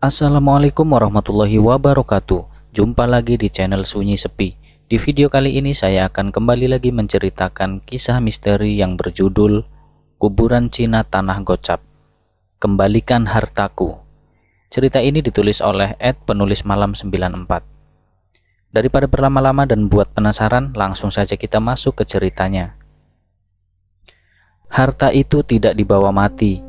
Assalamualaikum warahmatullahi wabarakatuh. Jumpa lagi di channel Sunyi Sepi. Di video kali ini saya akan kembali lagi menceritakan kisah misteri yang berjudul Kuburan Cina Tanah Gocap. Kembalikan Hartaku. Cerita ini ditulis oleh @penulismalam94. Daripada berlama-lama dan buat penasaran, langsung saja kita masuk ke ceritanya. Harta itu tidak dibawa mati.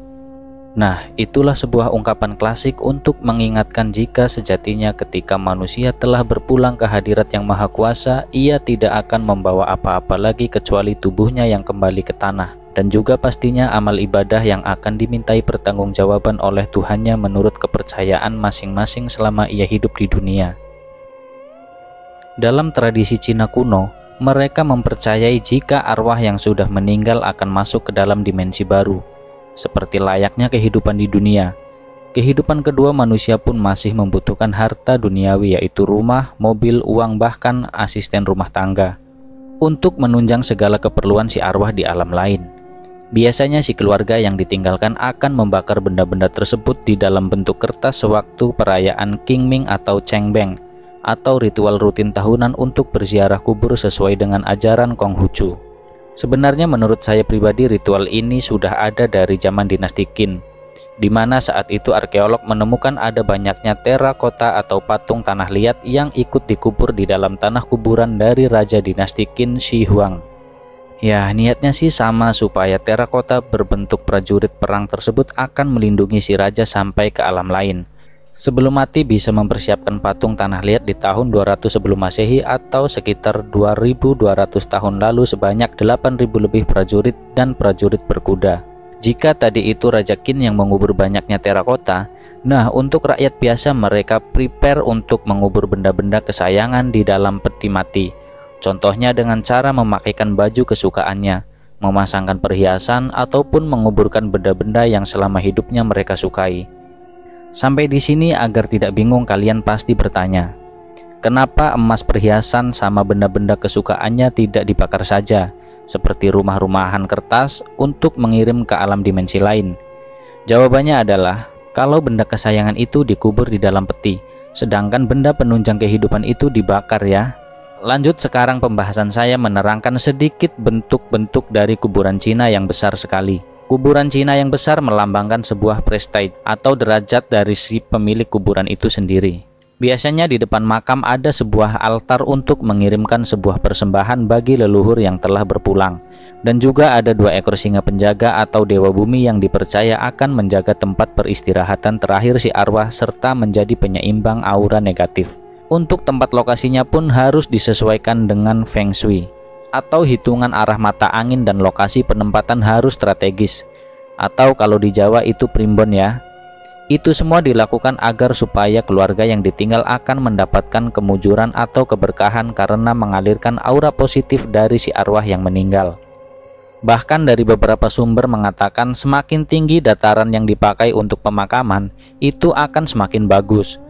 Nah, itulah sebuah ungkapan klasik untuk mengingatkan jika sejatinya ketika manusia telah berpulang ke hadirat Yang Maha Kuasa, ia tidak akan membawa apa-apa lagi kecuali tubuhnya yang kembali ke tanah, dan juga pastinya amal ibadah yang akan dimintai pertanggungjawaban oleh Tuhannya menurut kepercayaan masing-masing selama ia hidup di dunia. Dalam tradisi Cina kuno, mereka mempercayai jika arwah yang sudah meninggal akan masuk ke dalam dimensi baru. Seperti layaknya kehidupan di dunia, kehidupan kedua manusia pun masih membutuhkan harta duniawi, yaitu rumah, mobil, uang, bahkan asisten rumah tangga, untuk menunjang segala keperluan si arwah di alam lain. Biasanya si keluarga yang ditinggalkan akan membakar benda-benda tersebut di dalam bentuk kertas sewaktu perayaan Qingming atau Cengbeng, atau ritual rutin tahunan untuk berziarah kubur sesuai dengan ajaran Konghucu. Sebenarnya menurut saya pribadi ritual ini sudah ada dari zaman dinasti Qin, di mana saat itu arkeolog menemukan ada banyaknya terakota atau patung tanah liat yang ikut dikubur di dalam tanah kuburan dari Raja dinasti Qin Shi Huang. Ya, niatnya sih sama, supaya terakota berbentuk prajurit perang tersebut akan melindungi si raja sampai ke alam lain. Sebelum mati bisa mempersiapkan patung tanah liat di tahun 200 sebelum Masehi atau sekitar 2200 tahun lalu sebanyak 8000 lebih prajurit dan prajurit berkuda. Jika tadi itu Raja Qin yang mengubur banyaknya terakota, nah untuk rakyat biasa mereka prepare untuk mengubur benda-benda kesayangan di dalam peti mati. Contohnya dengan cara memakaikan baju kesukaannya, memasangkan perhiasan, ataupun menguburkan benda-benda yang selama hidupnya mereka sukai. Sampai di sini agar tidak bingung kalian pasti bertanya, kenapa emas, perhiasan, sama benda-benda kesukaannya tidak dibakar saja, seperti rumah-rumahan kertas untuk mengirim ke alam dimensi lain? Jawabannya adalah, kalau benda kesayangan itu dikubur di dalam peti, sedangkan benda penunjang kehidupan itu dibakar ya. Lanjut, sekarang pembahasan saya menerangkan sedikit bentuk-bentuk dari kuburan Cina yang besar sekali. Kuburan Cina yang besar melambangkan sebuah prestige atau derajat dari si pemilik kuburan itu sendiri. Biasanya di depan makam ada sebuah altar untuk mengirimkan sebuah persembahan bagi leluhur yang telah berpulang. Dan juga ada 2 ekor singa penjaga atau dewa bumi yang dipercaya akan menjaga tempat peristirahatan terakhir si arwah serta menjadi penyeimbang aura negatif. Untuk tempat lokasinya pun harus disesuaikan dengan Feng Shui, atau hitungan arah mata angin, dan lokasi penempatan harus strategis, atau kalau di Jawa itu primbon ya. Itu semua dilakukan agar supaya keluarga yang ditinggal akan mendapatkan kemujuran atau keberkahan karena mengalirkan aura positif dari si arwah yang meninggal. Bahkan dari beberapa sumber mengatakan semakin tinggi dataran yang dipakai untuk pemakaman, itu akan semakin bagus.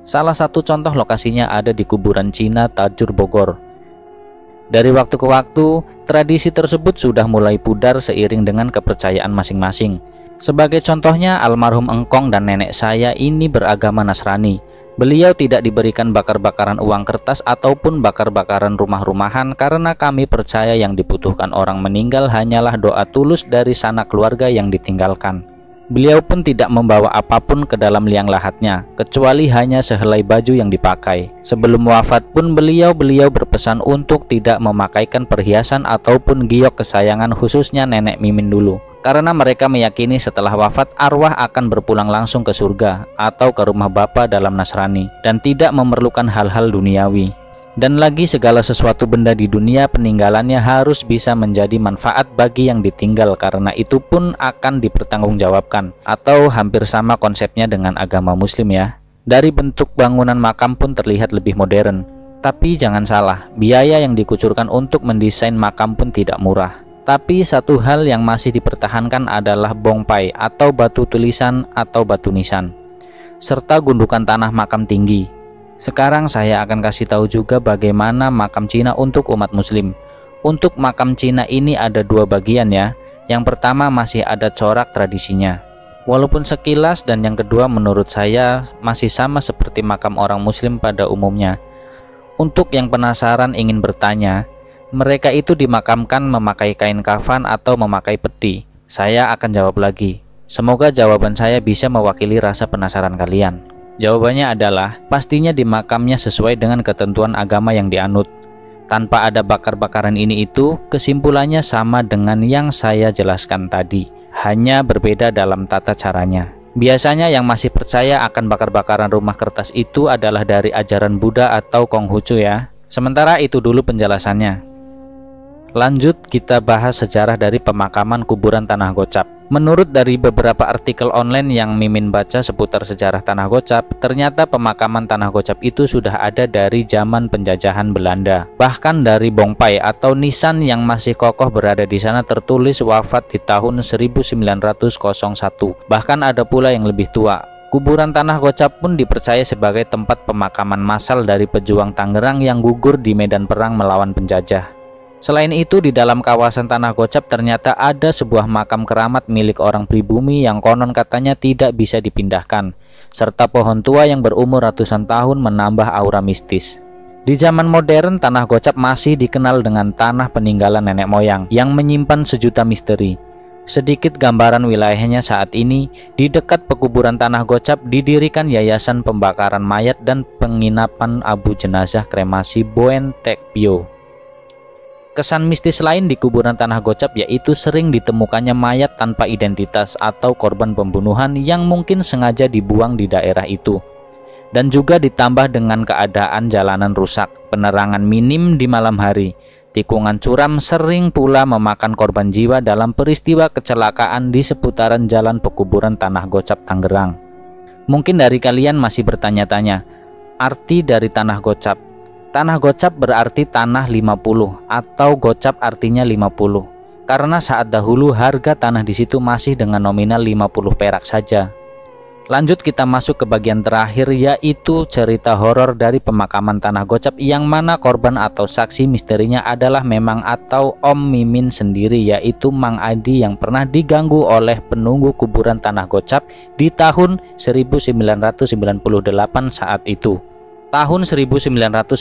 Salah satu contoh lokasinya ada di kuburan Cina Tajur Bogor. Dari waktu ke waktu, tradisi tersebut sudah mulai pudar seiring dengan kepercayaan masing-masing. Sebagai contohnya, almarhum engkong dan nenek saya ini beragama Nasrani. Beliau tidak diberikan bakar-bakaran uang kertas ataupun bakar-bakaran rumah-rumahan karena kami percaya yang dibutuhkan orang meninggal hanyalah doa tulus dari sanak keluarga yang ditinggalkan. Beliau pun tidak membawa apapun ke dalam liang lahatnya, kecuali hanya sehelai baju yang dipakai. Sebelum wafat pun beliau berpesan untuk tidak memakaikan perhiasan ataupun giok kesayangan, khususnya nenek Mimin dulu. Karena mereka meyakini setelah wafat arwah akan berpulang langsung ke surga atau ke rumah Bapa dalam Nasrani, dan tidak memerlukan hal-hal duniawi. Dan lagi segala sesuatu benda di dunia peninggalannya harus bisa menjadi manfaat bagi yang ditinggal, karena itu pun akan dipertanggungjawabkan, atau hampir sama konsepnya dengan agama Muslim ya. Dari bentuk bangunan makam pun terlihat lebih modern. Tapi jangan salah, biaya yang dikucurkan untuk mendesain makam pun tidak murah. Tapi satu hal yang masih dipertahankan adalah bongpai atau batu tulisan atau batu nisan, serta gundukan tanah makam tinggi. Sekarang saya akan kasih tahu juga bagaimana makam Cina untuk umat Muslim. Untuk makam Cina ini ada 2 bagian ya. Yang pertama masih ada corak tradisinya. Walaupun sekilas, dan yang kedua menurut saya masih sama seperti makam orang muslim pada umumnya. Untuk yang penasaran ingin bertanya, mereka itu dimakamkan memakai kain kafan atau memakai peti? Saya akan jawab lagi. Semoga jawaban saya bisa mewakili rasa penasaran kalian. Jawabannya adalah pastinya di makamnya sesuai dengan ketentuan agama yang dianut. Tanpa ada bakar-bakaran ini itu, kesimpulannya sama dengan yang saya jelaskan tadi, hanya berbeda dalam tata caranya. Biasanya yang masih percaya akan bakar-bakaran rumah kertas itu adalah dari ajaran Buddha atau Konghucu ya. Sementara itu dulu penjelasannya. Lanjut kita bahas sejarah dari pemakaman kuburan Tanah Gocap. Menurut dari beberapa artikel online yang Mimin baca seputar sejarah Tanah Gocap, ternyata pemakaman Tanah Gocap itu sudah ada dari zaman penjajahan Belanda. Bahkan dari Bongpai atau nisan yang masih kokoh berada di sana tertulis wafat di tahun 1901. Bahkan ada pula yang lebih tua. Kuburan Tanah Gocap pun dipercaya sebagai tempat pemakaman massal dari pejuang Tangerang yang gugur di medan perang melawan penjajah. Selain itu, di dalam kawasan Tanah Gocap ternyata ada sebuah makam keramat milik orang pribumi yang konon katanya tidak bisa dipindahkan, serta pohon tua yang berumur ratusan tahun menambah aura mistis. Di zaman modern, Tanah Gocap masih dikenal dengan tanah peninggalan nenek moyang yang menyimpan sejuta misteri. Sedikit gambaran wilayahnya saat ini, di dekat pekuburan Tanah Gocap didirikan Yayasan Pembakaran Mayat dan Penginapan Abu Jenazah Kremasi Boen Tek Pyo. Kesan mistis lain di kuburan Tanah Gocap yaitu sering ditemukannya mayat tanpa identitas atau korban pembunuhan yang mungkin sengaja dibuang di daerah itu. Dan juga ditambah dengan keadaan jalanan rusak, penerangan minim di malam hari, tikungan curam sering pula memakan korban jiwa dalam peristiwa kecelakaan di seputaran jalan pekuburan Tanah Gocap Tangerang. Mungkin dari kalian masih bertanya-tanya, arti dari Tanah Gocap. Tanah Gocap berarti tanah 50 atau gocap artinya 50. Karena saat dahulu harga tanah di situ masih dengan nominal 50 perak saja. Lanjut kita masuk ke bagian terakhir yaitu cerita horor dari pemakaman Tanah Gocap yang mana korban atau saksi misterinya adalah memang atau Om Mimin sendiri yaitu Mang Adi yang pernah diganggu oleh penunggu kuburan Tanah Gocap di tahun 1998 saat itu. Tahun 1998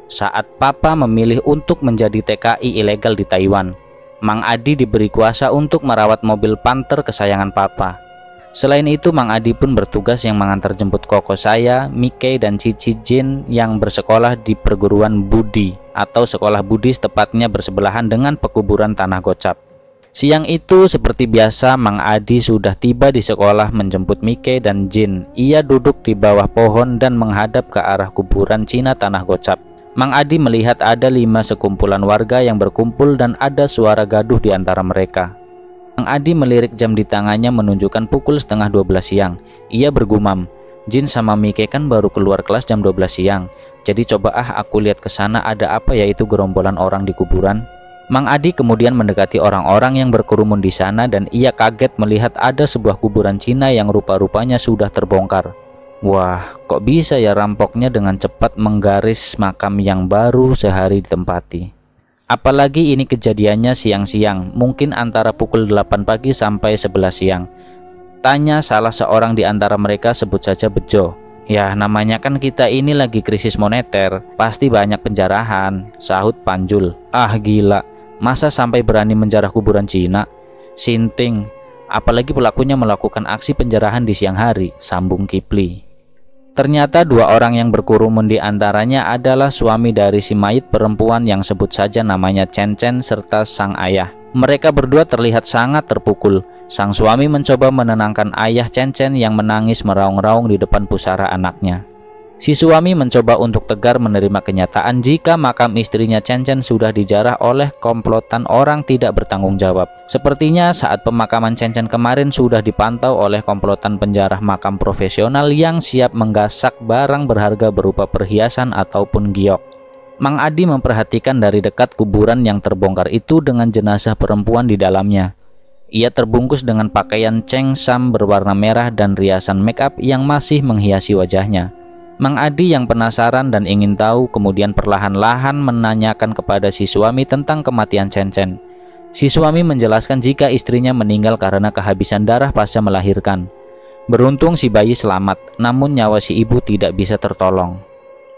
saat Papa memilih untuk menjadi TKI ilegal di Taiwan. Mang Adi diberi kuasa untuk merawat mobil Panther kesayangan Papa. Selain itu, Mang Adi pun bertugas yang mengantar jemput koko saya, Mike dan Cici Jin yang bersekolah di perguruan Budi atau sekolah Buddhis tepatnya bersebelahan dengan pekuburan Tanah Gocap. Siang itu seperti biasa Mang Adi sudah tiba di sekolah menjemput Mike dan Jin. Ia duduk di bawah pohon dan menghadap ke arah kuburan Cina Tanah Gocap. Mang Adi melihat ada 5 sekumpulan warga yang berkumpul dan ada suara gaduh di antara mereka. Mang Adi melirik jam di tangannya menunjukkan pukul setengah 12 siang. Ia bergumam, Jin sama Mike kan baru keluar kelas jam 12 siang. Jadi coba aku lihat ke sana ada apa yaitu gerombolan orang di kuburan. Mang Adi kemudian mendekati orang-orang yang berkerumun di sana dan ia kaget melihat ada sebuah kuburan Cina yang rupa-rupanya sudah terbongkar. Wah, kok bisa ya rampoknya dengan cepat menggaris makam yang baru sehari ditempati. Apalagi ini kejadiannya siang-siang, mungkin antara pukul 8 pagi sampai 11 siang. Tanya salah seorang di antara mereka, sebut saja Bejo. Ya namanya kan kita ini lagi krisis moneter, pasti banyak penjarahan, sahut Panjul. Ah gila, masa sampai berani menjarah kuburan Cina? Sinting, apalagi pelakunya melakukan aksi penjarahan di siang hari, sambung Kipli. Ternyata 2 orang yang berkerumun di antaranya adalah suami dari si mayit perempuan yang sebut saja namanya Chen Chen serta sang ayah. Mereka berdua terlihat sangat terpukul. Sang suami mencoba menenangkan ayah Chen Chen yang menangis meraung-raung di depan pusara anaknya. Si suami mencoba untuk tegar menerima kenyataan jika makam istrinya Chen Chen sudah dijarah oleh komplotan orang tidak bertanggung jawab. Sepertinya saat pemakaman Chen Chen kemarin sudah dipantau oleh komplotan penjarah makam profesional yang siap menggasak barang berharga berupa perhiasan ataupun giok. Mang Adi memperhatikan dari dekat kuburan yang terbongkar itu dengan jenazah perempuan di dalamnya. Ia terbungkus dengan pakaian chengsam berwarna merah dan riasan make up yang masih menghiasi wajahnya. Mang Adi yang penasaran dan ingin tahu kemudian perlahan-lahan menanyakan kepada si suami tentang kematian Chen Chen. Si suami menjelaskan jika istrinya meninggal karena kehabisan darah pasca melahirkan. Beruntung si bayi selamat, namun nyawa si ibu tidak bisa tertolong.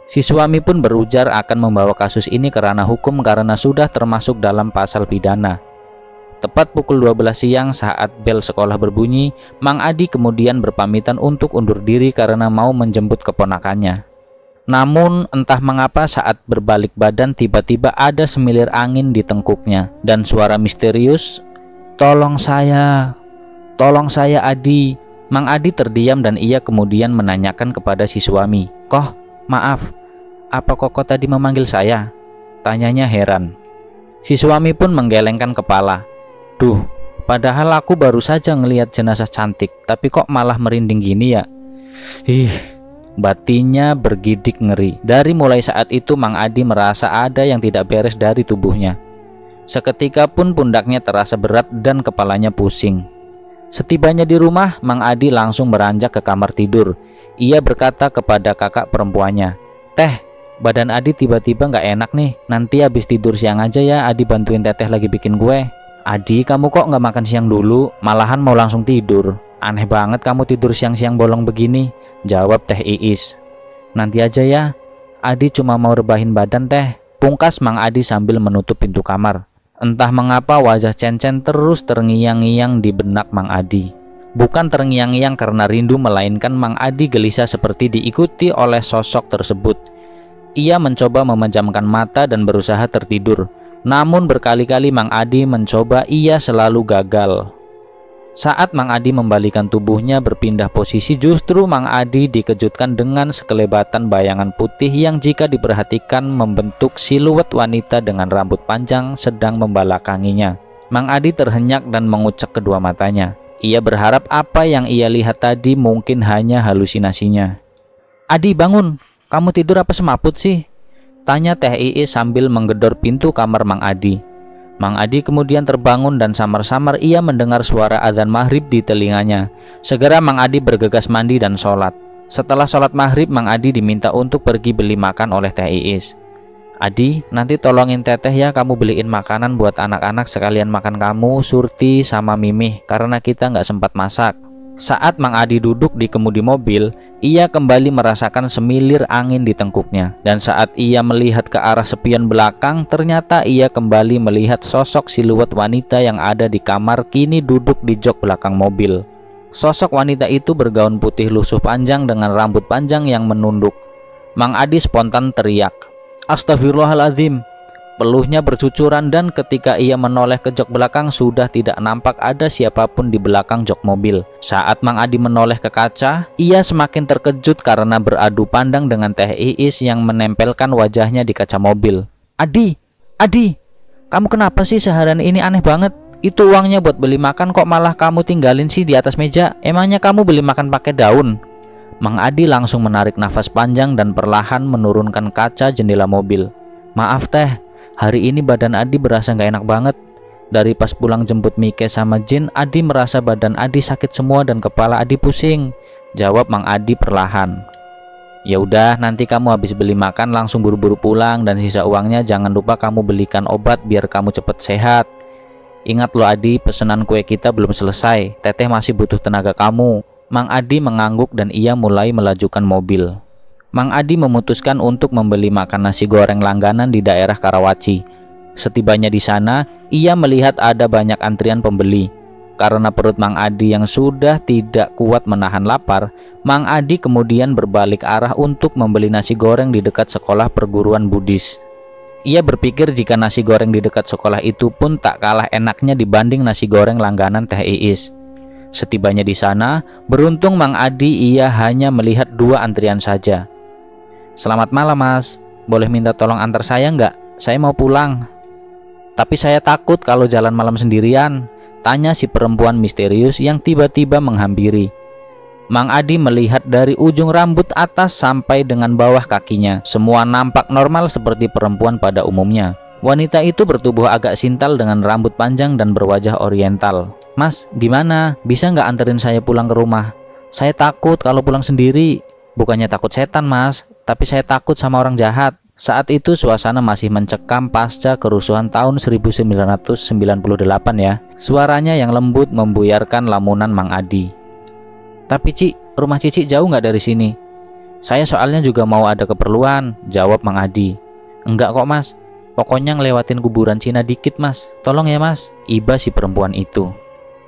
Si suami pun berujar akan membawa kasus ini ke ranah hukum karena sudah termasuk dalam pasal pidana. Tepat pukul 12 siang saat bel sekolah berbunyi, Mang Adi kemudian berpamitan untuk undur diri karena mau menjemput keponakannya. Namun entah mengapa saat berbalik badan tiba-tiba ada semilir angin di tengkuknya dan suara misterius, tolong saya Adi." Mang Adi terdiam dan ia kemudian menanyakan kepada si suami, "Koh, maaf, apa Koko tadi memanggil saya?" tanyanya heran. Si suami pun menggelengkan kepala. "Duh, padahal aku baru saja ngelihat jenazah cantik, tapi kok malah merinding gini ya?" Batinnya bergidik ngeri. Dari mulai saat itu Mang Adi merasa ada yang tidak beres dari tubuhnya. Seketika pun pundaknya terasa berat dan kepalanya pusing. Setibanya di rumah, Mang Adi langsung beranjak ke kamar tidur. Ia berkata kepada kakak perempuannya, "Teh, badan Adi tiba-tiba nggak enak nih. Nanti habis tidur siang aja ya, Adi bantuin teteh lagi bikin kue." "Adi, kamu kok nggak makan siang dulu? Malahan mau langsung tidur. Aneh banget kamu tidur siang-siang bolong begini," jawab Teh Iis. "Nanti aja ya, Adi cuma mau rebahin badan teh," pungkas Mang Adi sambil menutup pintu kamar. Entah mengapa wajah Cencen terus terngiang-ngiang di benak Mang Adi. Bukan terngiang-ngiang karena rindu, melainkan Mang Adi gelisah seperti diikuti oleh sosok tersebut. Ia mencoba memejamkan mata dan berusaha tertidur. Namun berkali-kali Mang Adi mencoba, ia selalu gagal. Saat Mang Adi membalikan tubuhnya berpindah posisi, justru Mang Adi dikejutkan dengan sekelebatan bayangan putih yang jika diperhatikan membentuk siluet wanita dengan rambut panjang sedang membelakanginya. Mang Adi terhenyak dan mengucek kedua matanya. Ia berharap apa yang ia lihat tadi mungkin hanya halusinasinya. "Adi, bangun, kamu tidur apa semaput sih?" tanya Teh Iis sambil menggedor pintu kamar Mang Adi. Mang Adi kemudian terbangun dan samar-samar ia mendengar suara azan maghrib di telinganya. Segera Mang Adi bergegas mandi dan sholat. Setelah sholat maghrib, Mang Adi diminta untuk pergi beli makan oleh Teh Iis. "Adi, nanti tolongin teteh ya, kamu beliin makanan buat anak-anak sekalian makan kamu, Surti sama Mimih, karena kita nggak sempat masak." Saat Mang Adi duduk di kemudi mobil, ia kembali merasakan semilir angin di tengkuknya. Dan saat ia melihat ke arah spion belakang, ternyata ia kembali melihat sosok siluet wanita yang ada di kamar kini duduk di jok belakang mobil. Sosok wanita itu bergaun putih lusuh panjang dengan rambut panjang yang menunduk. Mang Adi spontan teriak, "Astagfirullahaladzim!" Peluhnya bercucuran dan ketika ia menoleh ke jok belakang sudah tidak nampak ada siapapun di belakang jok mobil. Saat Mang Adi menoleh ke kaca, ia semakin terkejut karena beradu pandang dengan Teh Iis yang menempelkan wajahnya di kaca mobil. Adi, kamu kenapa sih seharian ini aneh banget? Itu uangnya buat beli makan kok malah kamu tinggalin sih di atas meja? Emangnya kamu beli makan pakai daun?" Mang Adi langsung menarik nafas panjang dan perlahan menurunkan kaca jendela mobil. "Maaf Teh, hari ini badan Adi berasa nggak enak banget. Dari pas pulang jemput Mike sama Jin, Adi merasa badan Adi sakit semua dan kepala Adi pusing," jawab Mang Adi perlahan. "Ya udah, nanti kamu habis beli makan langsung buru-buru pulang dan sisa uangnya jangan lupa kamu belikan obat biar kamu cepet sehat. Ingat loh Adi, pesanan kue kita belum selesai. Teteh masih butuh tenaga kamu." Mang Adi mengangguk dan ia mulai melajukan mobil. Mang Adi memutuskan untuk membeli makan nasi goreng langganan di daerah Karawaci. Setibanya di sana, ia melihat ada banyak antrian pembeli. Karena perut Mang Adi yang sudah tidak kuat menahan lapar, Mang Adi kemudian berbalik arah untuk membeli nasi goreng di dekat sekolah perguruan Buddhis. Ia berpikir jika nasi goreng di dekat sekolah itu pun tak kalah enaknya dibanding nasi goreng langganan Teh Iis. Setibanya di sana, beruntung Mang Adi ia hanya melihat dua antrian saja. "Selamat malam Mas, boleh minta tolong antar saya nggak? Saya mau pulang." "Tapi saya takut kalau jalan malam sendirian," tanya si perempuan misterius yang tiba-tiba menghampiri. Mang Adi melihat dari ujung rambut atas sampai dengan bawah kakinya. Semua nampak normal seperti perempuan pada umumnya. Wanita itu bertubuh agak sintal dengan rambut panjang dan berwajah oriental. "Mas, gimana? Bisa nggak anterin saya pulang ke rumah? Saya takut kalau pulang sendiri." "Bukannya takut setan Mas, tapi saya takut sama orang jahat." Saat itu suasana masih mencekam pasca kerusuhan tahun 1998 ya. Suaranya yang lembut membuyarkan lamunan Mang Adi. "Tapi Ci, rumah Cici jauh nggak dari sini? Saya soalnya juga mau ada keperluan," jawab Mang Adi. "Enggak kok Mas, pokoknya ngelewatin kuburan Cina dikit Mas, tolong ya Mas," iba si perempuan itu.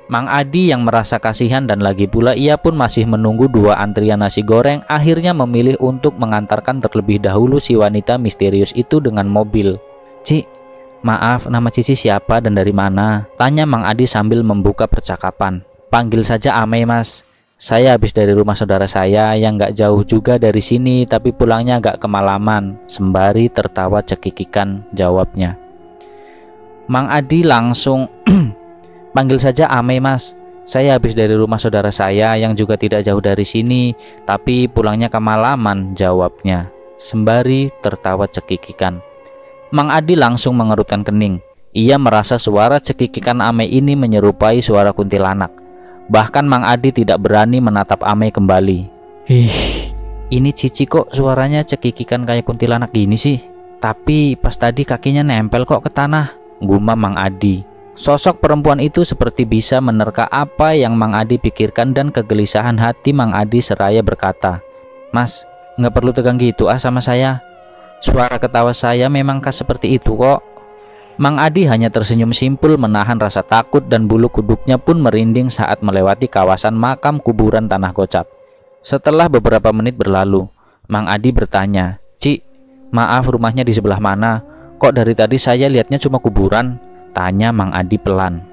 Mang Adi yang merasa kasihan dan lagi pula ia pun masih menunggu dua antrian nasi goreng, akhirnya memilih untuk mengantarkan terlebih dahulu si wanita misterius itu dengan mobil. "Ci, maaf, nama Cici siapa dan dari mana?" tanya Mang Adi sambil membuka percakapan. "Panggil saja Ame Mas. Saya habis dari rumah saudara saya yang gak jauh juga dari sini, tapi pulangnya agak kemalaman," sembari tertawa cekikikan jawabnya. Mang Adi langsung "Panggil saja Ame Mas. Saya habis dari rumah saudara saya yang juga tidak jauh dari sini, tapi pulangnya kemalaman," jawabnya sembari tertawa cekikikan. Mang Adi langsung mengerutkan kening. Ia merasa suara cekikikan Ame ini menyerupai suara kuntilanak. Bahkan Mang Adi tidak berani menatap Ame kembali. Ini Cici kok suaranya cekikikan kayak kuntilanak gini sih? Tapi pas tadi kakinya nempel kok ke tanah," gumam Mang Adi. Sosok perempuan itu seperti bisa menerka apa yang Mang Adi pikirkan dan kegelisahan hati Mang Adi seraya berkata, "Mas, nggak perlu tegang gitu sama saya. Suara ketawa saya memang khas seperti itu kok." Mang Adi hanya tersenyum simpul menahan rasa takut dan bulu kuduknya pun merinding saat melewati kawasan makam kuburan Tanah Gocap. Setelah beberapa menit berlalu, Mang Adi bertanya, "Ci, maaf rumahnya di sebelah mana? Kok dari tadi saya lihatnya cuma kuburan?" tanya Mang Adi pelan.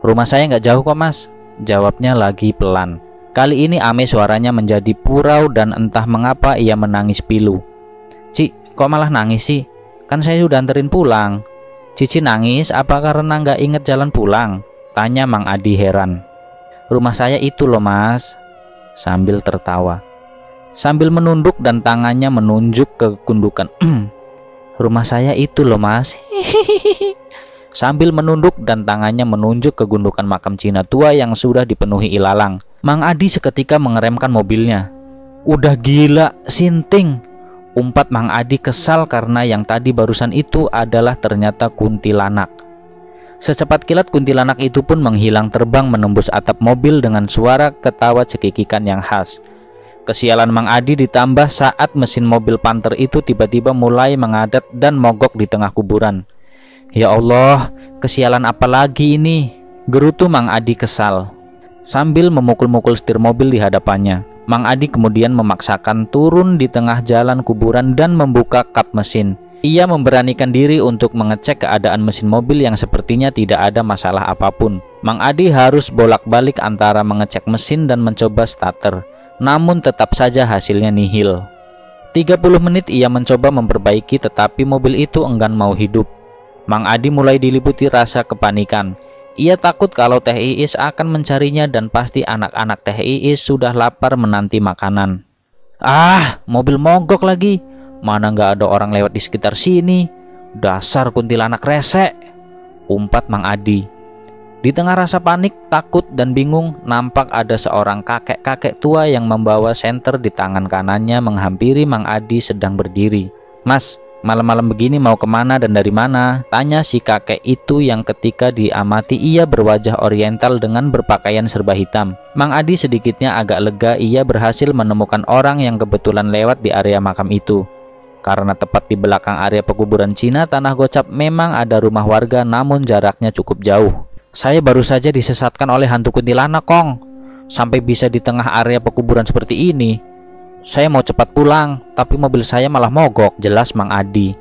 "Rumah saya nggak jauh kok Mas," jawabnya lagi pelan. Kali ini Ame suaranya menjadi purau dan entah mengapa ia menangis pilu. "Ci, kok malah nangis sih? Kan saya sudah anterin pulang." "Cici nangis apa karena nggak inget jalan pulang?" tanya Mang Adi heran. "Rumah saya itu loh Mas," sambil tertawa. Sambil menunduk dan tangannya menunjuk ke gundukan. "Rumah saya itu loh Mas." Sambil menunduk dan tangannya menunjuk ke gundukan makam Cina tua yang sudah dipenuhi ilalang. Mang Adi seketika mengeremkan mobilnya. "Udah gila, sinting," umpat Mang Adi kesal karena yang tadi barusan itu adalah ternyata kuntilanak. Secepat kilat kuntilanak itu pun menghilang terbang menembus atap mobil dengan suara ketawa cekikikan yang khas. Kesialan Mang Adi ditambah saat mesin mobil Panther itu tiba-tiba mulai mengadat dan mogok di tengah kuburan. "Ya Allah, kesialan apa lagi ini?" gerutu Mang Adi kesal. Sambil memukul-mukul setir mobil di hadapannya, Mang Adi kemudian memaksakan turun di tengah jalan kuburan dan membuka kap mesin. Ia memberanikan diri untuk mengecek keadaan mesin mobil yang sepertinya tidak ada masalah apapun. Mang Adi harus bolak-balik antara mengecek mesin dan mencoba starter, namun tetap saja hasilnya nihil. 30 menit ia mencoba memperbaiki tetapi mobil itu enggan mau hidup. Mang Adi mulai diliputi rasa kepanikan. Ia takut kalau Teh Iis akan mencarinya dan pasti anak-anak Teh Iis sudah lapar menanti makanan. Mobil mogok lagi. Mana nggak ada orang lewat di sekitar sini. Dasar kuntilanak rese, umpat Mang Adi. Di tengah rasa panik, takut, dan bingung, nampak ada seorang kakek-kakek tua yang membawa senter di tangan kanannya menghampiri Mang Adi sedang berdiri. "Mas, malam-malam begini mau kemana dan dari mana?" tanya si kakek itu yang ketika diamati ia berwajah oriental dengan berpakaian serba hitam. Mang Adi sedikitnya agak lega ia berhasil menemukan orang yang kebetulan lewat di area makam itu. Karena tepat di belakang area pekuburan Cina Tanah Gocap memang ada rumah warga namun jaraknya cukup jauh. "Saya baru saja disesatkan oleh hantu kuntilanak Kong. Sampai bisa di tengah area pekuburan seperti ini. Saya mau cepat pulang, tapi mobil saya malah mogok," jelas Mang Adi.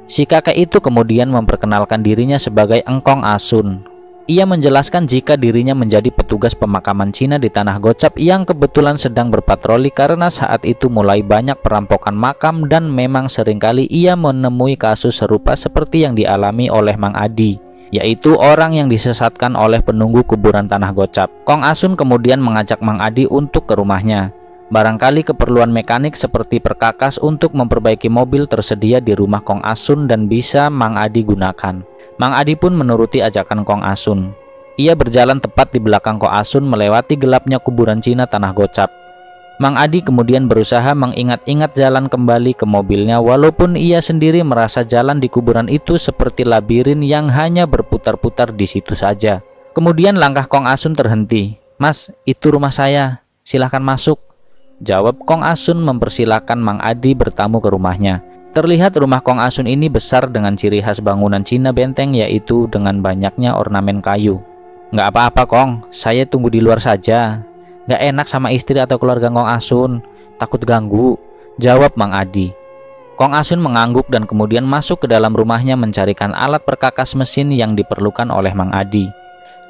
Si kakek itu kemudian memperkenalkan dirinya sebagai Engkong Asun. Ia menjelaskan jika dirinya menjadi petugas pemakaman Cina di Tanah Gocap yang kebetulan sedang berpatroli karena saat itu mulai banyak perampokan makam dan memang seringkali ia menemui kasus serupa seperti yang dialami oleh Mang Adi, yaitu orang yang disesatkan oleh penunggu kuburan Tanah Gocap. Kong Asun kemudian mengajak Mang Adi untuk ke rumahnya. Barangkali keperluan mekanik seperti perkakas untuk memperbaiki mobil tersedia di rumah Kong Asun dan bisa Mang Adi gunakan. Mang Adi pun menuruti ajakan Kong Asun. Ia berjalan tepat di belakang Kong Asun melewati gelapnya kuburan Cina Tanah Gocap. Mang Adi kemudian berusaha mengingat-ingat jalan kembali ke mobilnya, walaupun ia sendiri merasa jalan di kuburan itu seperti labirin yang hanya berputar-putar di situ saja. Kemudian langkah Kong Asun terhenti. "Mas, itu rumah saya, silahkan masuk," jawab Kong Asun mempersilahkan Mang Adi bertamu ke rumahnya. Terlihat rumah Kong Asun ini besar dengan ciri khas bangunan Cina benteng, yaitu dengan banyaknya ornamen kayu. "Nggak apa-apa Kong, saya tunggu di luar saja. Nggak enak sama istri atau keluarga Kong Asun, takut ganggu," jawab Mang Adi. Kong Asun mengangguk dan kemudian masuk ke dalam rumahnya mencarikan alat perkakas mesin yang diperlukan oleh Mang Adi.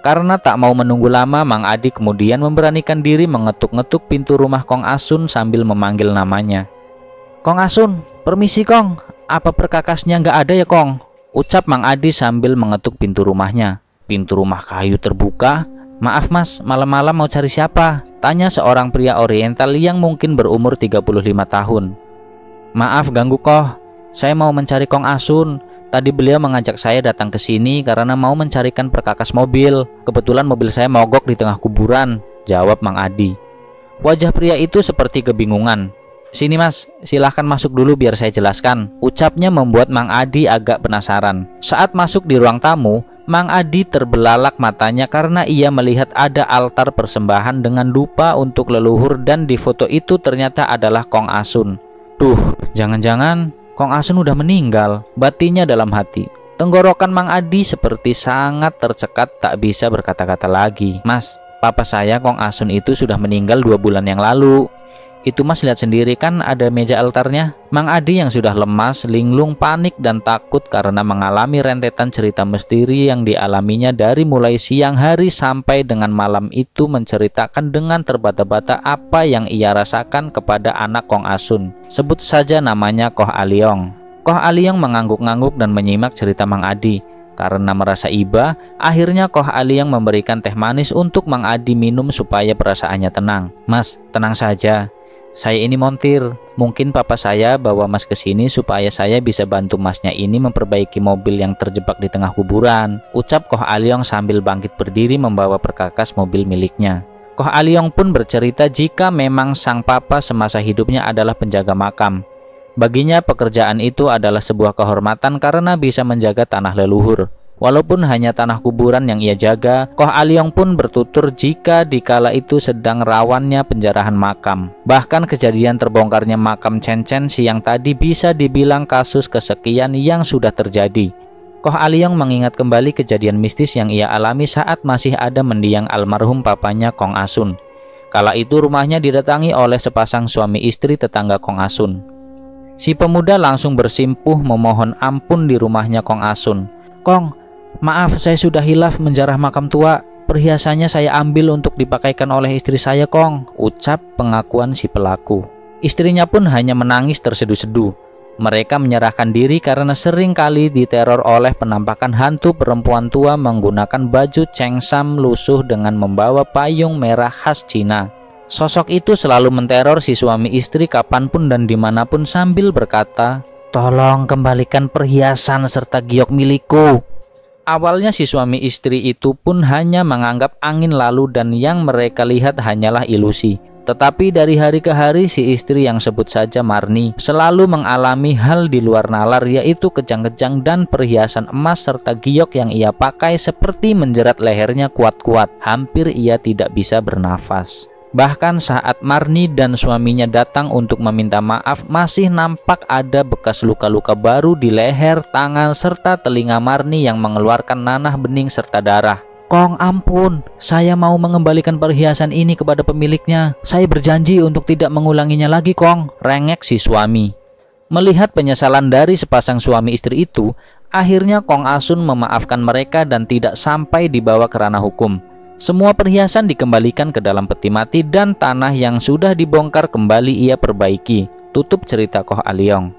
Karena tak mau menunggu lama, Mang Adi kemudian memberanikan diri mengetuk-ngetuk pintu rumah Kong Asun sambil memanggil namanya. "Kong Asun, permisi Kong, apa perkakasnya nggak ada ya Kong?" ucap Mang Adi sambil mengetuk pintu rumahnya. Pintu rumah kayu terbuka. "Maaf Mas, malam-malam mau cari siapa?" tanya seorang pria oriental yang mungkin berumur 35 tahun. "Maaf ganggu Koh, saya mau mencari Kong Asun. Tadi beliau mengajak saya datang ke sini karena mau mencarikan perkakas mobil. Kebetulan mobil saya mogok di tengah kuburan," jawab Mang Adi. Wajah pria itu seperti kebingungan. "Sini Mas, silahkan masuk dulu biar saya jelaskan," ucapnya membuat Mang Adi agak penasaran. Saat masuk di ruang tamu, Mang Adi terbelalak matanya karena ia melihat ada altar persembahan dengan dupa untuk leluhur, dan di foto itu ternyata adalah Kong Asun. "Duh, jangan-jangan Kong Asun udah meninggal," batinnya dalam hati. Tenggorokan Mang Adi seperti sangat tercekat, tak bisa berkata-kata lagi. "Mas, papa saya Kong Asun itu sudah meninggal 2 bulan yang lalu. Itu Mas lihat sendiri kan ada meja altarnya." Mang Adi yang sudah lemas, linglung, panik dan takut karena mengalami rentetan cerita misteri yang dialaminya dari mulai siang hari sampai dengan malam itu, menceritakan dengan terbata-bata apa yang ia rasakan kepada anak Kong Asun. Sebut saja namanya Koh Aliong. Koh Aliong mengangguk-ngangguk dan menyimak cerita Mang Adi. Karena merasa iba, akhirnya Koh Aliong memberikan teh manis untuk Mang Adi minum supaya perasaannya tenang. "Mas, tenang saja. Saya ini montir. Mungkin papa saya bawa Mas ke sini supaya saya bisa bantu Masnya ini memperbaiki mobil yang terjebak di tengah kuburan," ucap Koh Aliong sambil bangkit berdiri membawa perkakas mobil miliknya. Koh Aliong pun bercerita jika memang sang papa semasa hidupnya adalah penjaga makam. Baginya pekerjaan itu adalah sebuah kehormatan karena bisa menjaga tanah leluhur. Walaupun hanya tanah kuburan yang ia jaga, Koh Aliong pun bertutur jika dikala itu sedang rawannya penjarahan makam. Bahkan kejadian terbongkarnya makam Chen Chen siang tadi bisa dibilang kasus kesekian yang sudah terjadi. Koh Aliong mengingat kembali kejadian mistis yang ia alami saat masih ada mendiang almarhum papanya Kong Asun. Kala itu rumahnya didatangi oleh sepasang suami istri tetangga Kong Asun. Si pemuda langsung bersimpuh memohon ampun di rumahnya Kong Asun. "Kong, maaf saya sudah hilaf menjarah makam tua. Perhiasannya saya ambil untuk dipakaikan oleh istri saya Kong," ucap pengakuan si pelaku. Istrinya pun hanya menangis terseduh-seduh. Mereka menyerahkan diri karena sering kali diteror oleh penampakan hantu perempuan tua menggunakan baju cengsam lusuh dengan membawa payung merah khas Cina. Sosok itu selalu menteror si suami istri kapanpun dan dimanapun sambil berkata, "Tolong kembalikan perhiasan serta giok milikku." Awalnya si suami istri itu pun hanya menganggap angin lalu dan yang mereka lihat hanyalah ilusi. Tetapi dari hari ke hari si istri yang sebut saja Marni selalu mengalami hal di luar nalar, yaitu kejang-kejang dan perhiasan emas serta giok yang ia pakai seperti menjerat lehernya kuat-kuat. Hampir ia tidak bisa bernafas. Bahkan saat Marni dan suaminya datang untuk meminta maaf, masih nampak ada bekas luka-luka baru di leher, tangan, serta telinga Marni yang mengeluarkan nanah bening serta darah. "Kong, ampun, saya mau mengembalikan perhiasan ini kepada pemiliknya. Saya berjanji untuk tidak mengulanginya lagi Kong," rengek si suami. Melihat penyesalan dari sepasang suami istri itu, akhirnya Kong Asun memaafkan mereka dan tidak sampai dibawa ke ranah hukum. Semua perhiasan dikembalikan ke dalam peti mati dan tanah yang sudah dibongkar kembali ia perbaiki. Tutup cerita Koh Aliong.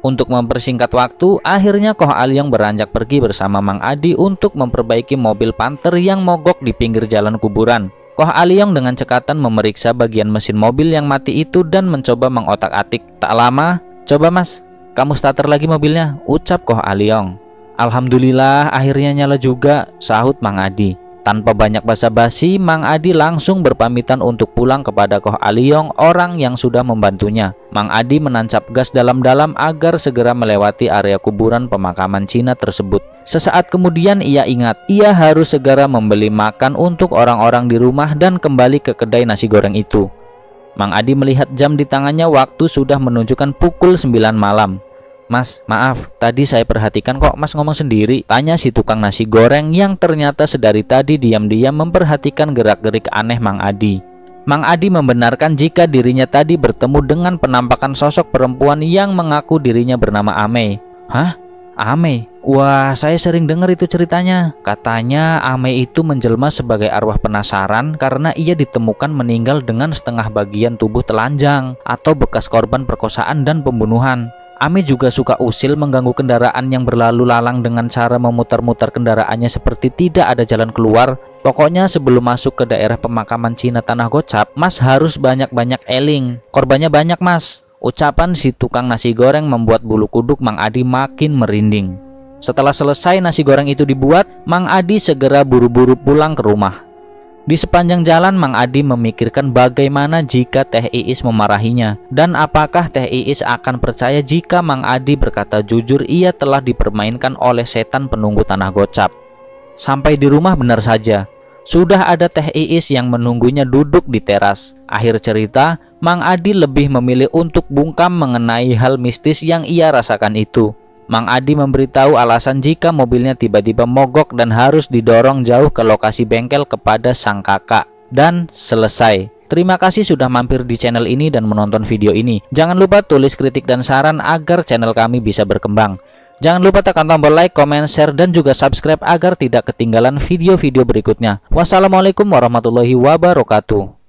Untuk mempersingkat waktu, akhirnya Koh Aliong beranjak pergi bersama Mang Adi untuk memperbaiki mobil Panther yang mogok di pinggir jalan kuburan. Koh Aliong dengan cekatan memeriksa bagian mesin mobil yang mati itu dan mencoba mengotak-atik. Tak lama, "Coba Mas, kamu starter lagi mobilnya," ucap Koh Aliong. "Alhamdulillah akhirnya nyala juga," sahut Mang Adi. Tanpa banyak basa-basi, Mang Adi langsung berpamitan untuk pulang kepada Koh Aliong, orang yang sudah membantunya. Mang Adi menancap gas dalam-dalam agar segera melewati area kuburan pemakaman Cina tersebut. Sesaat kemudian ia ingat, ia harus segera membeli makan untuk orang-orang di rumah dan kembali ke kedai nasi goreng itu. Mang Adi melihat jam di tangannya, waktu sudah menunjukkan pukul 9 malam. "Mas, maaf, tadi saya perhatikan kok Mas ngomong sendiri," tanya si tukang nasi goreng yang ternyata sedari tadi diam-diam memperhatikan gerak-gerik aneh Mang Adi. Mang Adi membenarkan jika dirinya tadi bertemu dengan penampakan sosok perempuan yang mengaku dirinya bernama Amei. "Hah? Amei? Wah, saya sering dengar itu ceritanya. Katanya Amei itu menjelma sebagai arwah penasaran karena ia ditemukan meninggal dengan setengah bagian tubuh telanjang atau bekas korban perkosaan dan pembunuhan. Ame juga suka usil mengganggu kendaraan yang berlalu lalang dengan cara memutar-mutar kendaraannya seperti tidak ada jalan keluar. Pokoknya sebelum masuk ke daerah pemakaman Cina Tanah Gocap, Mas harus banyak-banyak eling. Korbannya banyak, Mas." Ucapan si tukang nasi goreng membuat bulu kuduk Mang Adi makin merinding. Setelah selesai nasi goreng itu dibuat, Mang Adi segera buru-buru pulang ke rumah. Di sepanjang jalan, Mang Adi memikirkan bagaimana jika Teh Iis memarahinya, dan apakah Teh Iis akan percaya jika Mang Adi berkata jujur ia telah dipermainkan oleh setan penunggu Tanah Gocap. Sampai di rumah benar saja, sudah ada Teh Iis yang menunggunya duduk di teras. Akhir cerita, Mang Adi lebih memilih untuk bungkam mengenai hal mistis yang ia rasakan itu. Mang Adi memberitahu alasan jika mobilnya tiba-tiba mogok dan harus didorong jauh ke lokasi bengkel kepada sang kakak. Dan selesai. Terima kasih sudah mampir di channel ini dan menonton video ini. Jangan lupa tulis kritik dan saran agar channel kami bisa berkembang. Jangan lupa tekan tombol like, comment, share, dan juga subscribe agar tidak ketinggalan video-video berikutnya. Wassalamualaikum warahmatullahi wabarakatuh.